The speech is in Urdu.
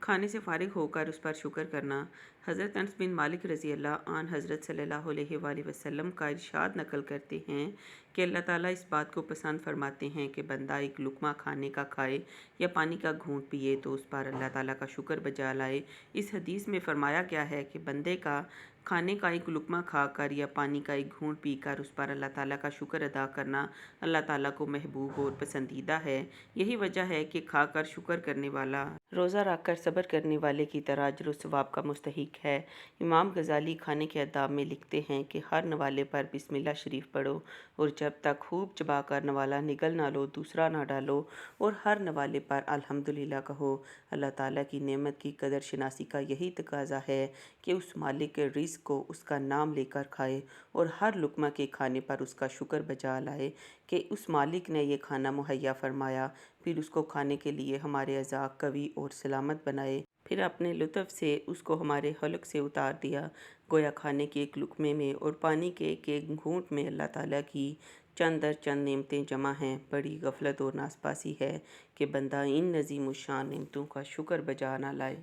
کھانے سے فارغ ہو کر اس پر شکر کرنا۔ حضرت انس بن مالک رضی اللہ عنہ حضرت صلی اللہ علیہ وآلہ وسلم کا ارشاد نقل کرتے ہیں کہ اللہ تعالیٰ اس بات کو پسند فرماتے ہیں کہ بندہ ایک لقمہ کھانے کا کھائے یا پانی کا گھونٹ پیے تو اس پر اللہ تعالیٰ کا شکر بجا لائے۔ اس حدیث میں فرمایا گیا ہے کہ بندے کا کھانے کا ایک لقمہ کھا کر یا پانی کا ایک گھونٹ پی کر اس پر اللہ تعالیٰ کا شکر ادا کرنا اللہ تعالیٰ کو محبوب اور پسندیدہ ہے۔ یہی وجہ ہے کہ کھا کر شکر کرنے والا روزہ رکھ کر صبر کرنے والے کی طرح اجر و ثواب کا مستحق ہے۔ امام غزالی کھانے کے آداب میں لکھتے ہیں کہ ہر نوالے پر بسم اللہ شریف پڑھو اور جب تک خوب چبا کر نوالا نگل نہ لو دوسرا نہ ڈالو، اور ہر نوالے پر الحمدللہ کہو۔ اللہ تعالیٰ کی نعمت کی قدر شناسی کا یہی تقاضا ہے کہ اس مالک کے رزق کو اس کا نام لے کر کھائے اور ہر لقمہ کے کھانے پر اس کا شکر بجا لائے کہ اس مالک نے یہ کھانا مہیا فرمایا، پھر اس کو کھانے کے لیے ہمارے اعضاء قوی اور سلامت بنائے، پھر اپنے لطف سے اس کو ہمارے حلق سے اتار دیا۔ گویا کھانے کے ایک لقمے میں اور پانی کے ایک ایک گھونٹ میں اللہ تعالیٰ کی چند در چند نعمتیں جمع ہیں۔ بڑی غفلت اور ناسپاسی ہے کہ بندہ ان عظیم الشان نعمتوں کا شکر بجا نہ لائے۔